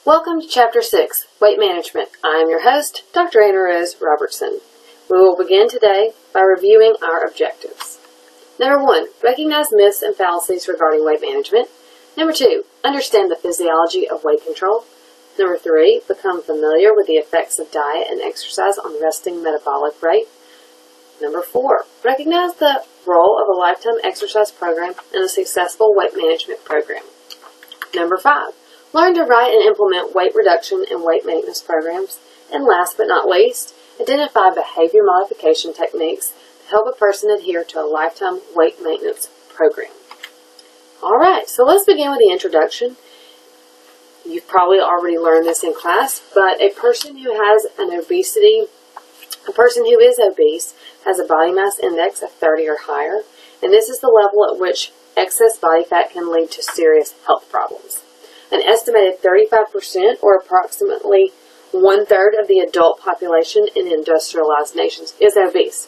Welcome to Chapter 6, Weight Management. I am your host, Dr. Anna Rose Robertson. We will begin today by reviewing our objectives. Number 1, recognize myths and fallacies regarding weight management. Number 2, understand the physiology of weight control. Number 3, become familiar with the effects of diet and exercise on resting metabolic rate. Number 4, recognize the role of a lifetime exercise program and a successful weight management program. Number 5, learn to write and implement weight reduction and weight maintenance programs. And last but not least, identify behavior modification techniques to help a person adhere to a lifetime weight maintenance program. Alright, so let's begin with the introduction. You've probably already learned this in class, but a person who is obese has a body mass index of 30 or higher, and this is the level at which excess body fat can lead to serious health problems. An estimated 35%, or approximately 1/3 of the adult population in industrialized nations, is obese.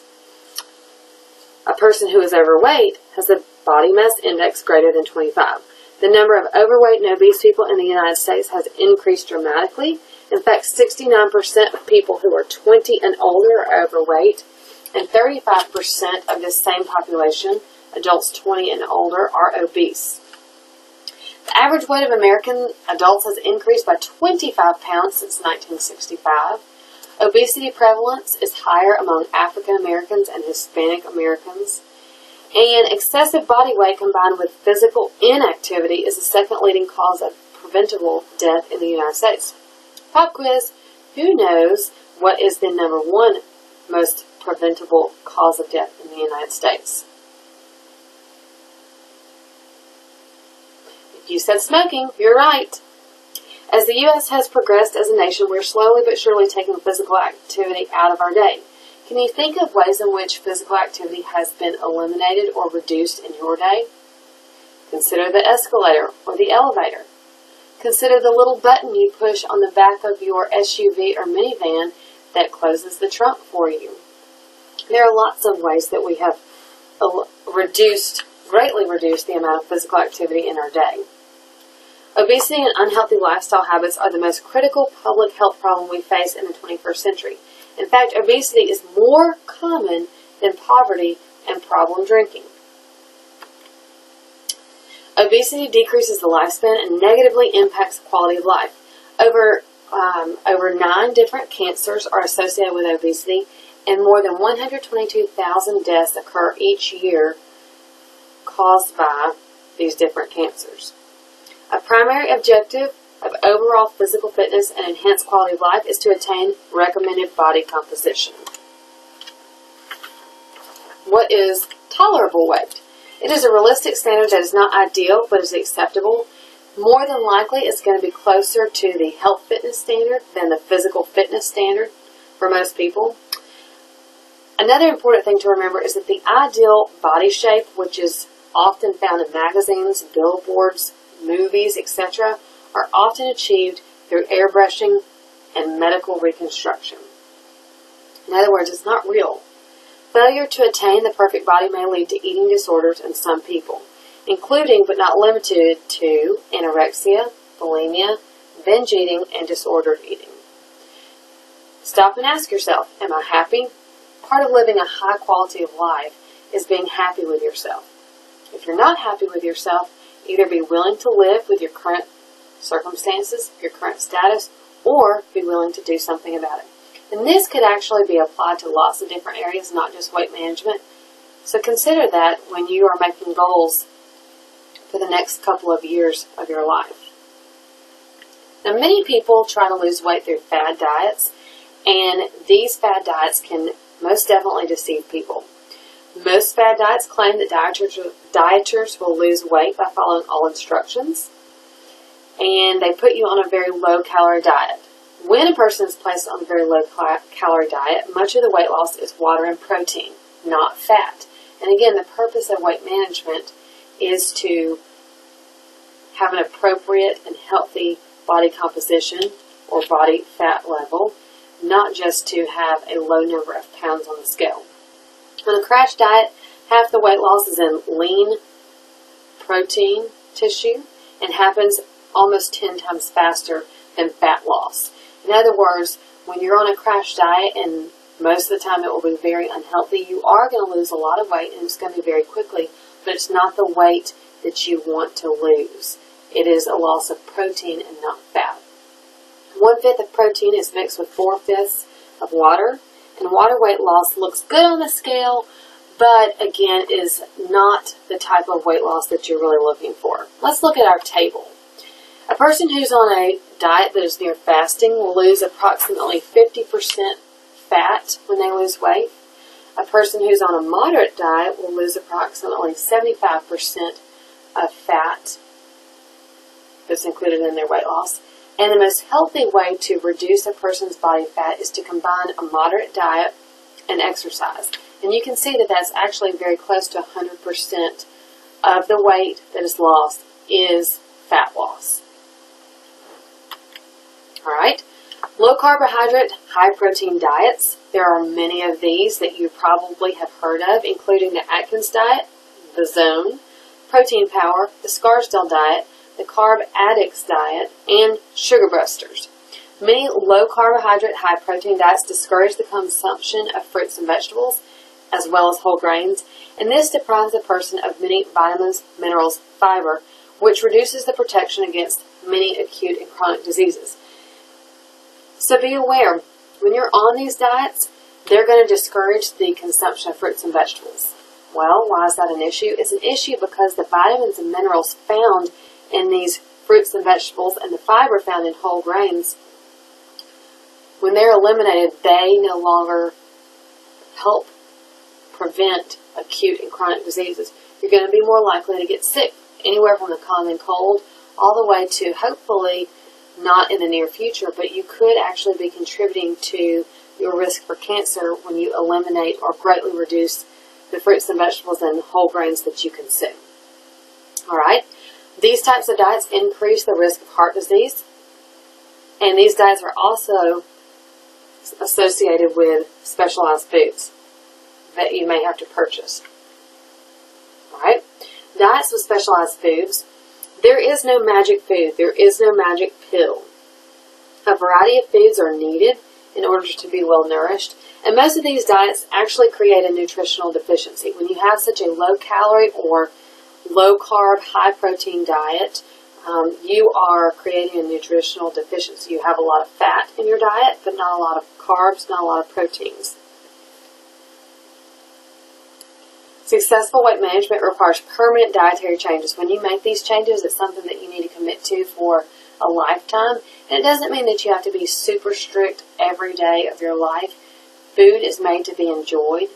A person who is overweight has a body mass index greater than 25. The number of overweight and obese people in the United States has increased dramatically. In fact, 69% of people who are 20 and older are overweight, and 35% of this same population, adults 20 and older, are obese. The average weight of American adults has increased by 25 pounds since 1965. Obesity prevalence is higher among African Americans and Hispanic Americans. And excessive body weight combined with physical inactivity is the second leading cause of preventable death in the United States. Pop quiz, who knows what is the number one most preventable cause of death in the United States? If you said smoking, you're right. As the U.S. has progressed as a nation, we're slowly but surely taking physical activity out of our day. Can you think of ways in which physical activity has been eliminated or reduced in your day? Consider the escalator or the elevator. Consider the little button you push on the back of your SUV or minivan that closes the trunk for you. There are lots of ways that we have greatly reduced the amount of physical activity in our day. Obesity and unhealthy lifestyle habits are the most critical public health problem we face in the 21st century. In fact, obesity is more common than poverty and problem drinking. Obesity decreases the lifespan and negatively impacts the quality of life. Over 9 different cancers are associated with obesity, and more than 122,000 deaths occur each year caused by these different cancers. A primary objective of overall physical fitness and enhanced quality of life is to attain recommended body composition. What is tolerable weight? It is a realistic standard that is not ideal but is acceptable. More than likely, it's going to be closer to the health fitness standard than the physical fitness standard for most people. Another important thing to remember is that the ideal body shape, which is often found in magazines, billboards, movies, etc., are often achieved through airbrushing and medical reconstruction. In other words, it's not real. Failure to attain the perfect body may lead to eating disorders in some people, including but not limited to anorexia, bulimia, binge eating, and disordered eating. Stop and ask yourself, am I happy? Part of living a high quality of life is being happy with yourself. If you're not happy with yourself, either be willing to live with your current circumstances, your current status, or be willing to do something about it. And this could actually be applied to lots of different areas, not just weight management. So consider that when you are making goals for the next couple of years of your life. Now, many people try to lose weight through fad diets, and these fad diets can most definitely deceive people. Most fad diets claim that dieters will lose weight by following all instructions, and they put you on a very low-calorie diet. When a person is placed on a very low-calorie diet, much of the weight loss is water and protein, not fat. And again, the purpose of weight management is to have an appropriate and healthy body composition or body fat level, not just to have a low number of pounds on the scale. On a crash diet, half the weight loss is in lean protein tissue and happens almost 10 times faster than fat loss. In other words, when you're on a crash diet, and most of the time it will be very unhealthy, you are going to lose a lot of weight, and it's going to be very quickly, but it's not the weight that you want to lose. It is a loss of protein and not fat. 1/5 of protein is mixed with 4/5 of water, and water weight loss looks good on the scale, but again is not the type of weight loss that you're really looking for. Let's look at our table. A person who's on a diet that is near fasting will lose approximately 50% fat when they lose weight. A person who's on a moderate diet will lose approximately 75% of fat that's included in their weight loss. And the most healthy way to reduce a person's body fat is to combine a moderate diet and exercise. And you can see that that's actually very close to 100% of the weight that is lost is fat loss. All right. Low carbohydrate, high protein diets. There are many of these that you probably have heard of, including the Atkins diet, the Zone, Protein Power, the Scarsdale diet, the Carb Addicts diet, and Sugar Busters. Many low carbohydrate, high protein diets discourage the consumption of fruits and vegetables, as well as whole grains, and this deprives a person of many vitamins, minerals, fiber, which reduces the protection against many acute and chronic diseases. So be aware, when you're on these diets, they're going to discourage the consumption of fruits and vegetables. Well, why is that an issue? It's an issue because the vitamins and minerals found in these fruits and vegetables and the fiber found in whole grains, when they're eliminated, they no longer help prevent acute and chronic diseases. You're going to be more likely to get sick, anywhere from the common cold all the way to, hopefully, not in the near future, but you could actually be contributing to your risk for cancer when you eliminate or greatly reduce the fruits and vegetables and whole grains that you consume. All right. These types of diets increase the risk of heart disease, and these diets are also associated with specialized foods that you may have to purchase. All right. Diets with specialized foods. There is no magic food. There is no magic pill. A variety of foods are needed in order to be well nourished, and most of these diets actually create a nutritional deficiency. When you have such a low calorie or low carb, high protein diet, you are creating a nutritional deficiency. You have a lot of fat in your diet, but not a lot of carbs, not a lot of proteins. Successful weight management requires permanent dietary changes. When you make these changes, it's something that you need to commit to for a lifetime. And it doesn't mean that you have to be super strict every day of your life. Food is made to be enjoyed.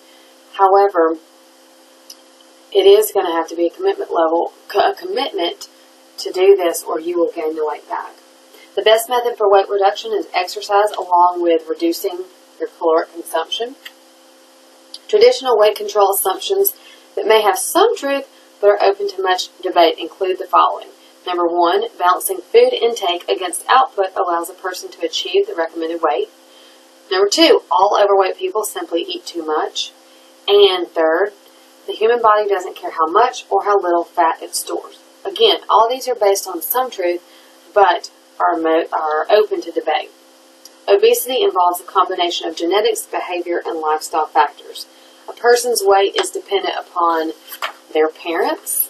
However, it is going to have to be a commitment to do this, or you will gain the weight back. The best method for weight reduction is exercise, along with reducing your caloric consumption. Traditional weight control assumptions that may have some truth but are open to much debate include the following. Number 1, balancing food intake against output allows a person to achieve the recommended weight. Number 2, all overweight people simply eat too much. And third, the human body doesn't care how much or how little fat it stores. Again, all these are based on some truth, but are open to debate. Obesity involves a combination of genetics, behavior, and lifestyle factors. A person's weight is dependent upon their parents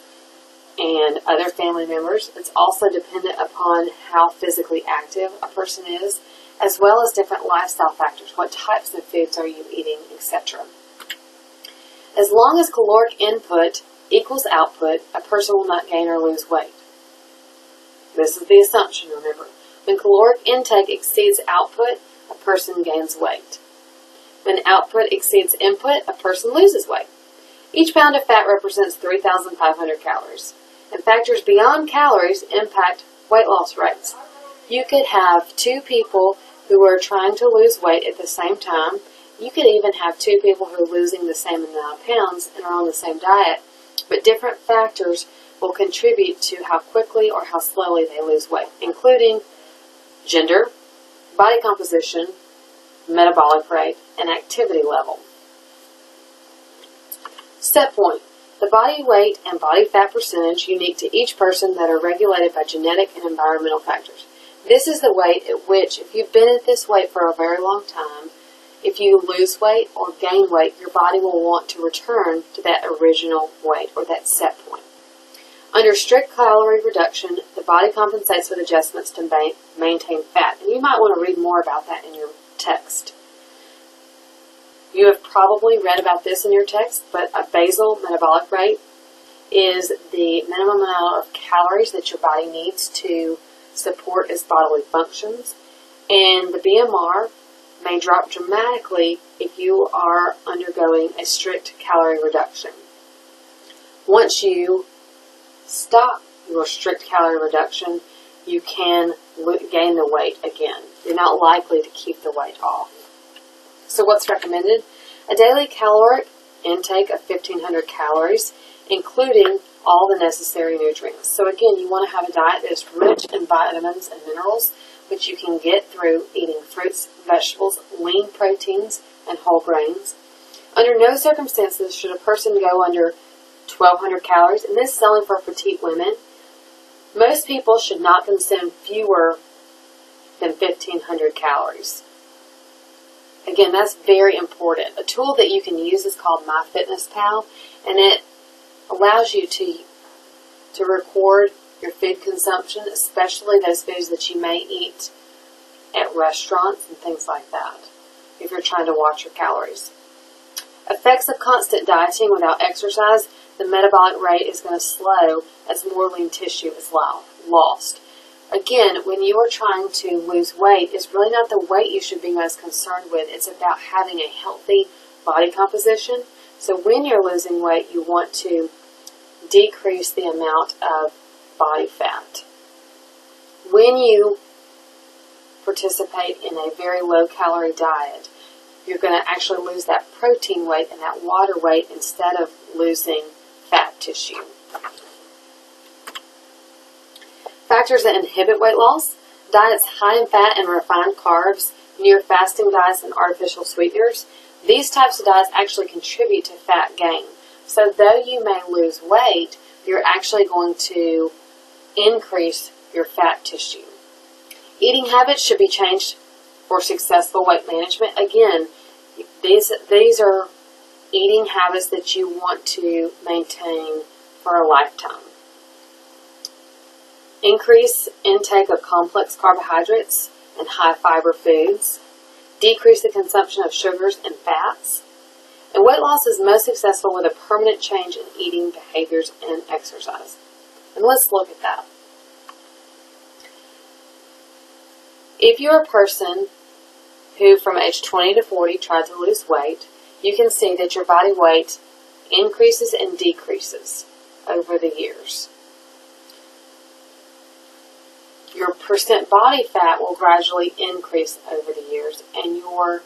and other family members. It's also dependent upon how physically active a person is, as well as different lifestyle factors. What types of foods are you eating, etc. As long as caloric input equals output, a person will not gain or lose weight. This is the assumption, remember. When caloric intake exceeds output, a person gains weight. When output exceeds input, a person loses weight. Each pound of fat represents 3,500 calories. And factors beyond calories impact weight loss rates. You could have 2 people who are trying to lose weight at the same time. You could even have 2 people who are losing the same amount of pounds and are on the same diet, but different factors will contribute to how quickly or how slowly they lose weight, including gender, body composition, metabolic rate, and activity level. Set point. The body weight and body fat percentage unique to each person that are regulated by genetic and environmental factors. This is the weight at which, if you've been at this weight for a very long time, if you lose weight or gain weight, your body will want to return to that original weight or that set point. Under strict calorie reduction, the body compensates with adjustments to maintain fat. And you might want to read more about that in your text. You have probably read about this in your text, but a basal metabolic rate is the minimum amount of calories that your body needs to support its bodily functions. And the BMR may drop dramatically if you are undergoing a strict calorie reduction. Once you stop your strict calorie reduction, you can gain the weight again. You're not likely to keep the weight off. So what's recommended? A daily caloric intake of 1,500 calories, including all the necessary nutrients. So again, you want to have a diet that is rich in vitamins and minerals, which you can get through eating fruits, vegetables, lean proteins, and whole grains. Under no circumstances should a person go under 1,200 calories, and this is only for petite women. Most people should not consume fewer than 1,500 calories. Again, that's very important. A tool that you can use is called MyFitnessPal, and it allows you to record your food consumption, especially those foods that you may eat at restaurants and things like that, if you're trying to watch your calories. Effects of constant dieting without exercise, the metabolic rate is going to slow as more lean tissue is lost. Again, when you are trying to lose weight, it's really not the weight you should be most concerned with. It's about having a healthy body composition. So when you're losing weight, you want to decrease the amount of body fat. When you participate in a very low-calorie diet, you're going to actually lose that protein weight and that water weight instead of losing fat tissue. Factors that inhibit weight loss: diets high in fat and refined carbs, near fasting diets, and artificial sweeteners. These types of diets actually contribute to fat gain. So though you may lose weight, you're actually going to increase your fat tissue. Eating habits should be changed for successful weight management. Again, these are eating habits that you want to maintain for a lifetime. Increase intake of complex carbohydrates and high fiber foods. Decrease the consumption of sugars and fats. And weight loss is most successful with a permanent change in eating behaviors and exercise. And let's look at that. If you're a person who from age 20 to 40 tried to lose weight, you can see that your body weight increases and decreases over the years. Your percent body fat will gradually increase over the years, and your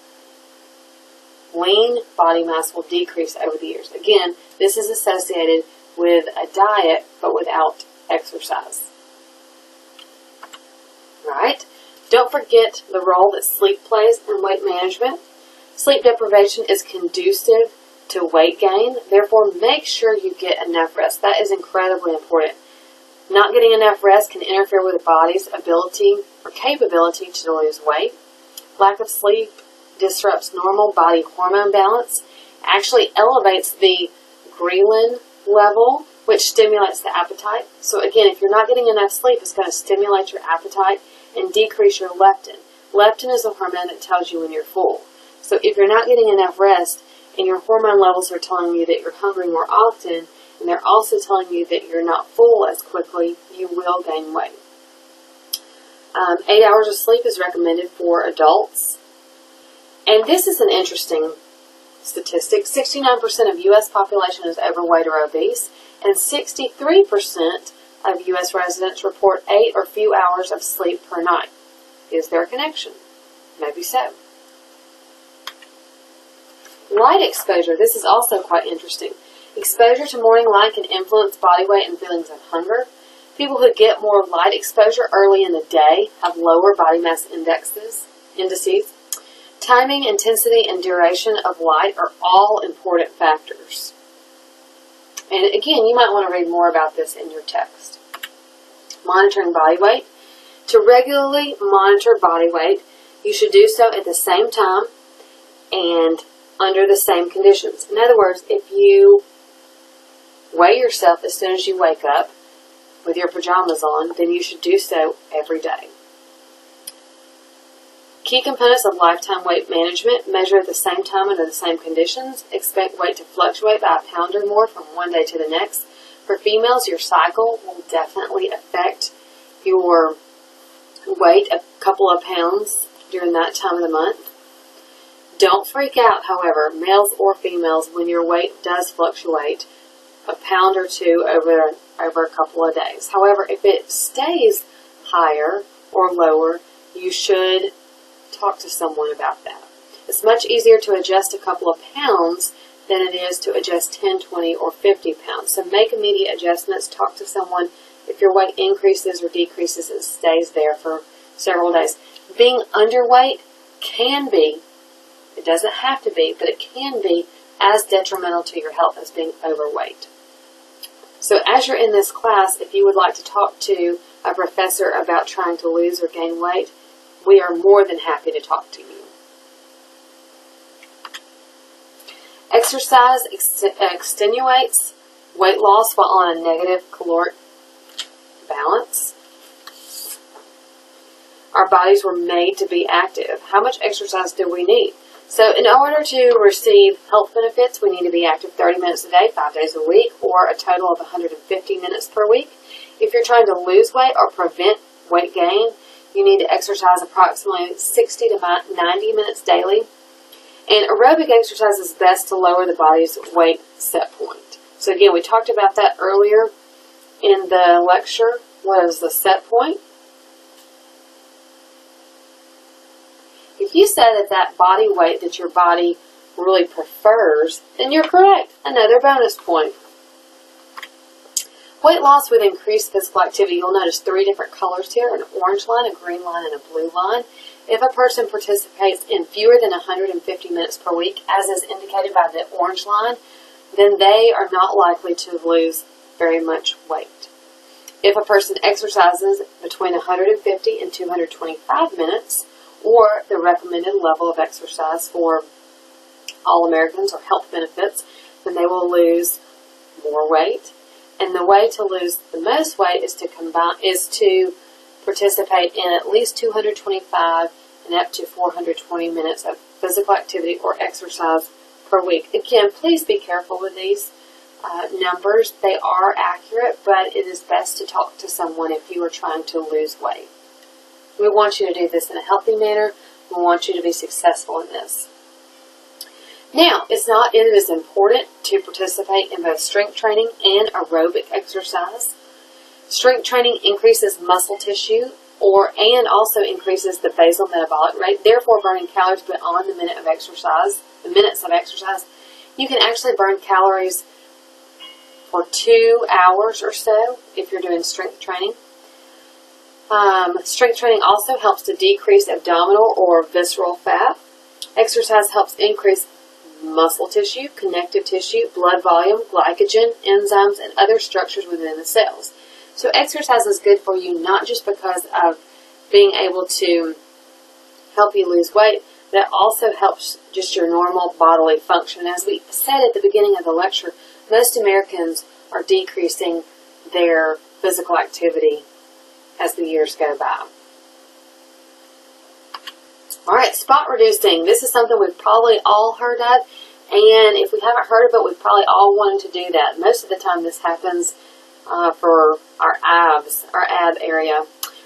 lean body mass will decrease over the years. Again, this is associated with a diet, but without exercise. Right? Don't forget the role that sleep plays in weight management. Sleep deprivation is conducive to weight gain. Therefore, make sure you get enough rest. That is incredibly important. Not getting enough rest can interfere with the body's ability or capability to lose weight. Lack of sleep disrupts normal body hormone balance, actually elevates the ghrelin level, which stimulates the appetite. So again, if you're not getting enough sleep, it's going to stimulate your appetite and decrease your leptin. Leptin is a hormone that tells you when you're full. So if you're not getting enough rest and your hormone levels are telling you that you're hungry more often, and they're also telling you that you're not full as quickly, you will gain weight. 8 hours of sleep is recommended for adults. And this is an interesting statistic. 69% of U.S. population is overweight or obese, and 63% of U.S. residents report 8 or few hours of sleep per night. Is there a connection? Maybe so. Light exposure. This is also quite interesting. Exposure to morning light can influence body weight and feelings of hunger. People who get more light exposure early in the day have lower body mass indices. Timing, intensity, and duration of light are all important factors. And again, you might want to read more about this in your text. Monitoring body weight. To regularly monitor body weight, you should do so at the same time and under the same conditions. In other words, if you weigh yourself as soon as you wake up with your pajamas on, then you should do so every day. Key components of lifetime weight management: measure at the same time under the same conditions. Expect weight to fluctuate by a pound or more from one day to the next. For females, your cycle will definitely affect your weight a couple of pounds during that time of the month. Don't freak out, however, males or females, when your weight does fluctuate a pound or two over a couple of days. However, if it stays higher or lower, you should talk to someone about that. It's much easier to adjust a couple of pounds than it is to adjust 10, 20, or 50 pounds. So make immediate adjustments. Talk to someone if your weight increases or decreases and stays there for several days. Being underweight can be, it doesn't have to be, but it can be as detrimental to your health as being overweight. So as you're in this class, if you would like to talk to a professor about trying to lose or gain weight, we are more than happy to talk to you. Exercise extenuates weight loss while on a negative caloric balance. Our bodies were made to be active. How much exercise do we need? So in order to receive health benefits, we need to be active 30 minutes a day, 5 days a week, or a total of 150 minutes per week. If you're trying to lose weight or prevent weight gain, you need to exercise approximately 60 to 90 minutes daily. And aerobic exercise is best to lower the body's weight set point. So again, we talked about that earlier in the lecture. What is the set point? If you say that body weight that your body really prefers, then you're correct. Another bonus point. Weight loss with increased physical activity. You'll notice 3 different colors here: an orange line, a green line, and a blue line. If a person participates in fewer than 150 minutes per week, as is indicated by the orange line, then they are not likely to lose very much weight. If a person exercises between 150 and 225 minutes, or the recommended level of exercise for all Americans or health benefits, then they will lose more weight. And the way to lose the most weight is to participate in at least 225 and up to 420 minutes of physical activity or exercise per week. Again, please be careful with these numbers. They are accurate, but it is best to talk to someone if you are trying to lose weight. We want you to do this in a healthy manner. We want you to be successful in this. Now, it is important to participate in both strength training and aerobic exercise. Strength training increases muscle tissue and also increases the basal metabolic rate, therefore burning calories beyond the minutes of exercise. You can actually burn calories for 2 hours or so if you're doing strength training. Strength training also helps to decrease abdominal or visceral fat. Exercise helps increase muscle tissue, connective tissue, blood volume, glycogen, enzymes, and other structures within the cells. So exercise is good for you not just because of being able to help you lose weight, but it also helps just your normal bodily function. As we said at the beginning of the lecture, most Americans are decreasing their physical activity as the years go by. Alright, spot reducing. This is something we've probably all heard of, and if we haven't heard of it, we've probably all wanted to do that. Most of the time this happens for our ab area.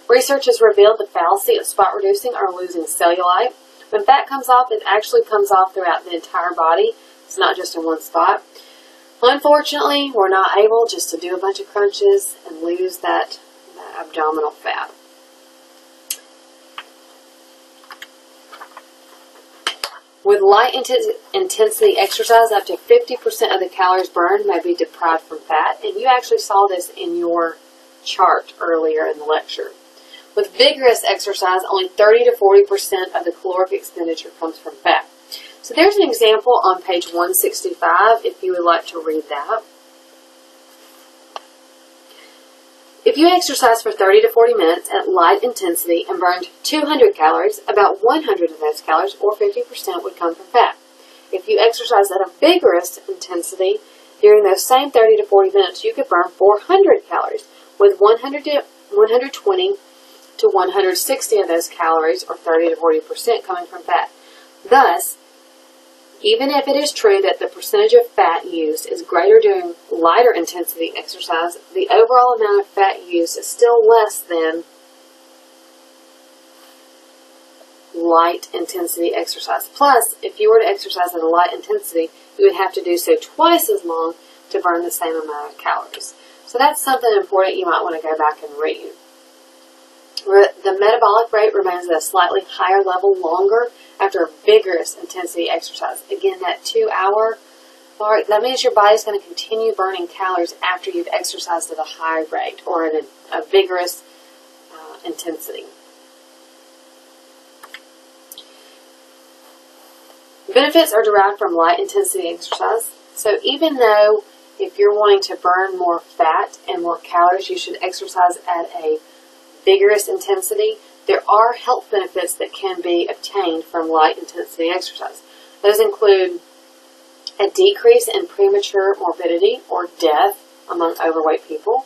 Research has revealed the fallacy of spot reducing or losing cellulite. When fat comes off, it actually comes off throughout the entire body. It's not just in one spot. Unfortunately, we're not able just to do a bunch of crunches and lose that abdominal fat. With light intensity exercise, up to 50% of the calories burned may be deprived from fat, and you actually saw this in your chart earlier in the lecture. With vigorous exercise, only 30 to 40% of the caloric expenditure comes from fat. So there's an example on page 165 if you would like to read that. If you exercise for 30 to 40 minutes at light intensity and burned 200 calories, about 100 of those calories, or 50%, would come from fat. If you exercise at a vigorous intensity during those same 30 to 40 minutes, you could burn 400 calories, with 120 to 160 of those calories, or 30 to 40%, coming from fat. Thus, even if it is true that the percentage of fat used is greater during lighter intensity exercise, the overall amount of fat used is still less than light intensity exercise. Plus, if you were to exercise at a light intensity, you would have to do so twice as long to burn the same amount of calories. So that's something important you might want to go back and read. The metabolic rate remains at a slightly higher level longer after a vigorous intensity exercise. Again, that 2-hour mark, that means your body's going to continue burning calories after you've exercised at a high rate or at a vigorous intensity. Benefits are derived from light intensity exercise. So even though if you're wanting to burn more fat and more calories, you should exercise at a vigorous intensity, there are health benefits that can be obtained from light intensity exercise. Those include a decrease in premature morbidity or death among overweight people,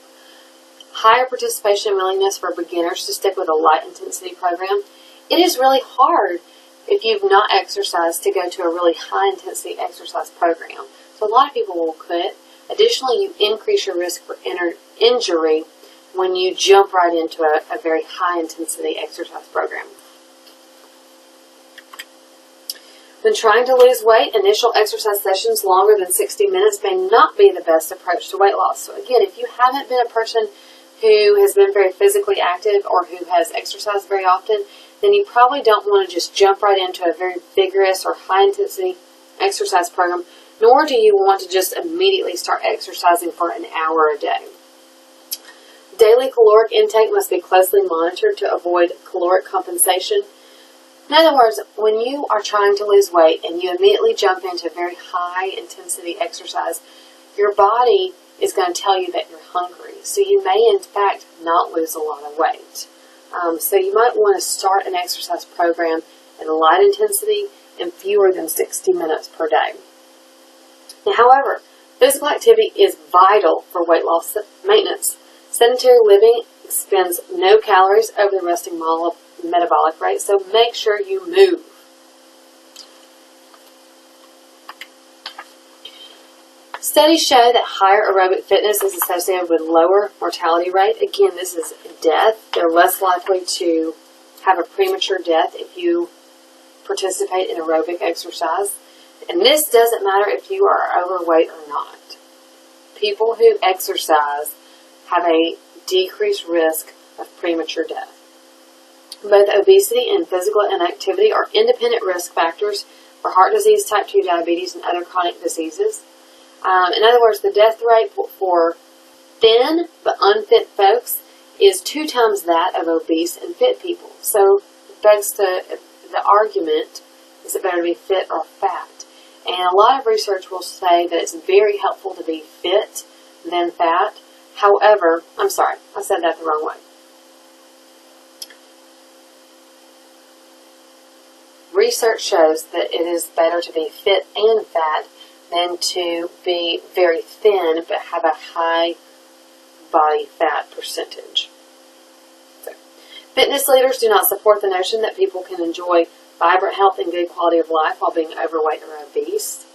higher participation and willingness for beginners to stick with a light intensity program. It is really hard if you've not exercised to go to a really high intensity exercise program. So a lot of people will quit. Additionally, you increase your risk for injury when you jump right into a very high intensity exercise program. When trying to lose weight, initial exercise sessions longer than 60 minutes may not be the best approach to weight loss. So again, if you haven't been a person who has been very physically active or who has exercised very often, then you probably don't want to just jump right into a very vigorous or high intensity exercise program, nor do you want to just immediately start exercising for an hour a day. Daily caloric intake must be closely monitored to avoid caloric compensation. In other words, when you are trying to lose weight and you immediately jump into very high intensity exercise, your body is going to tell you that you're hungry. So you may in fact not lose a lot of weight. So you might want to start an exercise program at a light intensity and fewer than 60 minutes per day. Now, however, physical activity is vital for weight loss maintenance. Sedentary living expends no calories over the resting metabolic rate, so make sure you move. Studies show that higher aerobic fitness is associated with lower mortality rate. Again, this is death. They're less likely to have a premature death if you participate in aerobic exercise. And this doesn't matter if you are overweight or not. People who exercise have a decreased risk of premature death. Both obesity and physical inactivity are independent risk factors for heart disease, type 2 diabetes, and other chronic diseases. In other words, the death rate for thin but unfit folks is 2 times that of obese and fit people. So it begs to the argument, is it better to be fit or fat? And a lot of research will say that it's very helpful to be fit than fat. However, I'm sorry, I said that the wrong way. Research shows that it is better to be fit and fat than to be very thin but have a high body fat percentage. So, fitness leaders do not support the notion that people can enjoy vibrant health and good quality of life while being overweight or obese.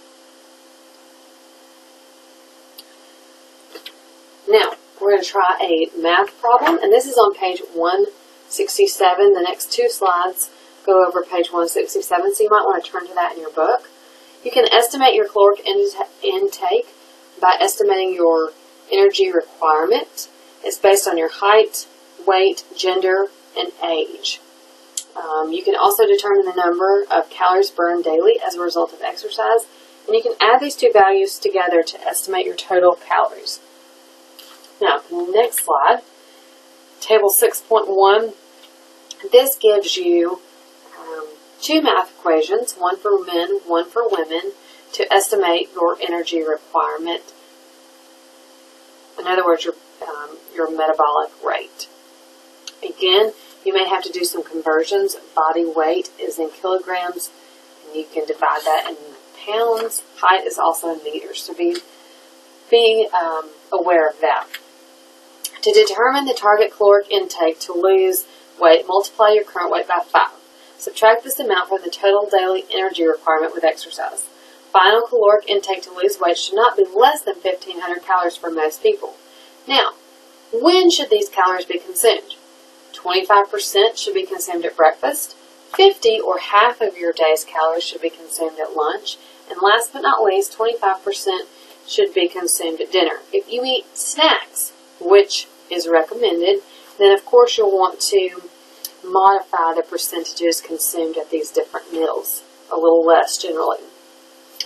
Now, we're going to try a math problem, and this is on page 167. The next 2 slides go over page 167, so you might want to turn to that in your book. You can estimate your caloric intake by estimating your energy requirement. It's based on your height, weight, gender, and age. You can also determine the number of calories burned daily as a result of exercise, and you can add these 2 values together to estimate your total calories. Now, the next slide, table 6.1, this gives you 2 math equations, one for men, one for women, to estimate your energy requirement. In other words, your your metabolic rate. Again, you may have to do some conversions. Body weight is in kilograms, and you can divide that in pounds. Height is also in meters, so be aware of that. To determine the target caloric intake to lose weight, multiply your current weight by 5. Subtract this amount from the total daily energy requirement with exercise. Final caloric intake to lose weight should not be less than 1,500 calories for most people. Now, when should these calories be consumed? 25% should be consumed at breakfast, 50 or half of your day's calories should be consumed at lunch, and last but not least, 25% should be consumed at dinner. If you eat snacks, which is recommended, then of course you'll want to modify the percentages consumed at these different meals a little less generally.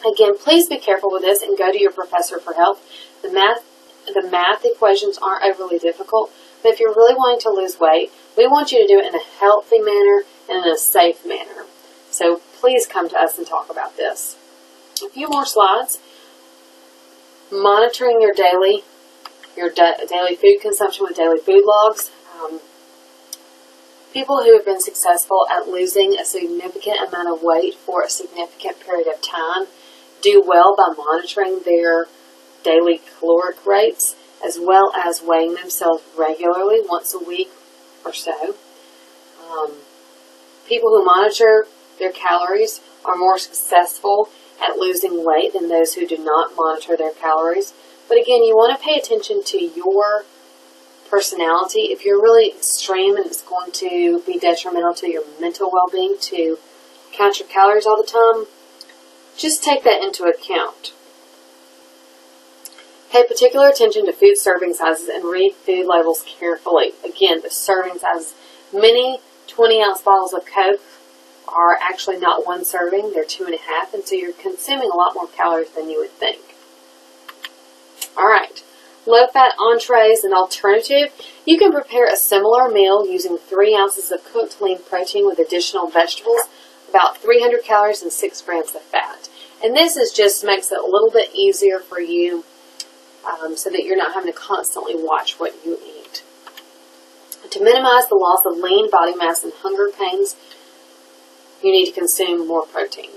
Again, please be careful with this and go to your professor for help. The math equations aren't overly difficult, but if you're really wanting to lose weight, we want you to do it in a healthy manner and in a safe manner. So please come to us and talk about this. A few more slides. Monitoring your daily food consumption with daily food logs. People who have been successful at losing a significant amount of weight for a significant period of time do well by monitoring their daily caloric rates, as well as weighing themselves regularly once a week or so. People who monitor their calories are more successful at losing weight than those who do not monitor their calories. But again, you want to pay attention to your personality. If you're really extreme and it's going to be detrimental to your mental well-being to count your calories all the time, just take that into account. Pay particular attention to food serving sizes and read food labels carefully. Again, the serving sizes. Many 20-ounce bottles of Coke are actually not one serving, they're 2.5, and so you're consuming a lot more calories than you would think. Alright, low-fat entrees and alternative. You can prepare a similar meal using 3 ounces of cooked lean protein with additional vegetables, about 300 calories and 6 grams of fat. And this is just makes it a little bit easier for you so that you're not having to constantly watch what you eat. To minimize the loss of lean body mass and hunger pains, you need to consume more protein.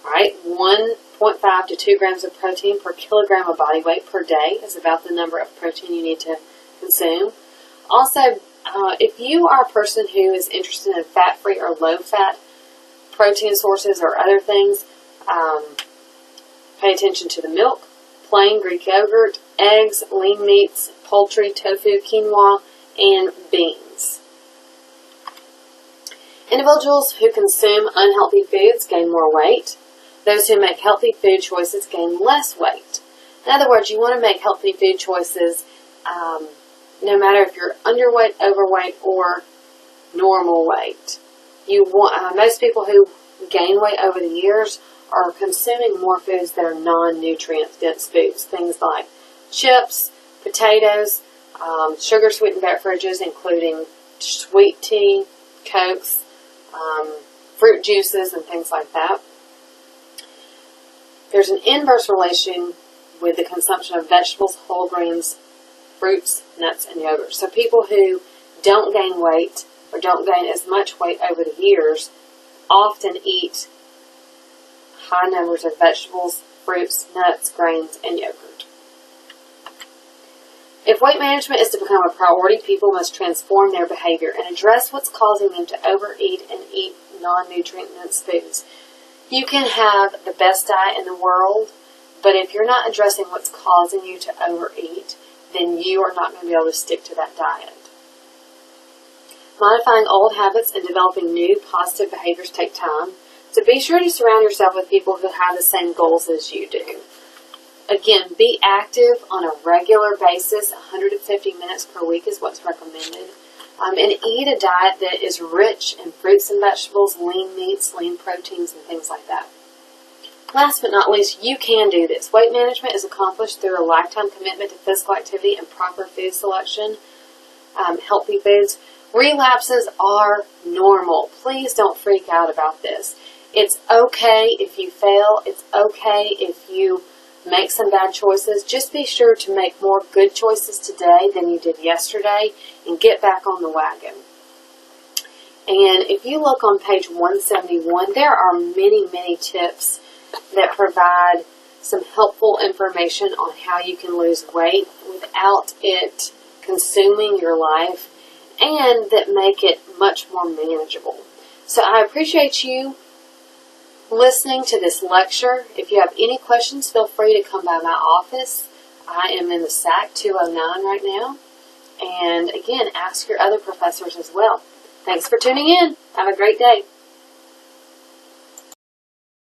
Alright, 1.5 to 2 grams of protein per kilogram of body weight per day is about the number of protein you need to consume. Also, if you are a person who is interested in fat-free or low-fat protein sources or other things, pay attention to the milk, plain Greek yogurt, eggs, lean meats, poultry, tofu, quinoa, and beans. Individuals who consume unhealthy foods gain more weight. Those who make healthy food choices gain less weight. In other words, you want to make healthy food choices no matter if you're underweight, overweight, or normal weight. Most people who gain weight over the years are consuming more foods that are non-nutrient dense foods. Things like chips, potatoes, sugar-sweetened beverages, including sweet tea, Cokes, fruit juices, and things like that. There's an inverse relation with the consumption of vegetables, whole grains, fruits, nuts, and yogurt. So people who don't gain weight or don't gain as much weight over the years often eat high numbers of vegetables, fruits, nuts, grains, and yogurt. If weight management is to become a priority, people must transform their behavior and address what's causing them to overeat and eat non-nutrient-dense foods. You can have the best diet in the world, but if you're not addressing what's causing you to overeat, then you are not going to be able to stick to that diet. Modifying old habits and developing new positive behaviors take time, so be sure to surround yourself with people who have the same goals as you do. Again, be active on a regular basis. 150 minutes per week is what's recommended. And eat a diet that is rich in fruits and vegetables, lean meats, lean proteins, and things like that. Last but not least, you can do this. Weight management is accomplished through a lifetime commitment to physical activity and proper food selection, healthy foods. Relapses are normal. Please don't freak out about this. It's okay if you fail. It's okay if you make some bad choices, just be sure to make more good choices today than you did yesterday and get back on the wagon. And if you look on page 171, there are many, many tips that provide some helpful information on how you can lose weight without it consuming your life, and that make it much more manageable. So I appreciate you listening to this lecture. If you have any questions, feel free to come by my office. I am in the SAC 209 right now. And again, ask your other professors as well. Thanks for tuning in. Have a great day.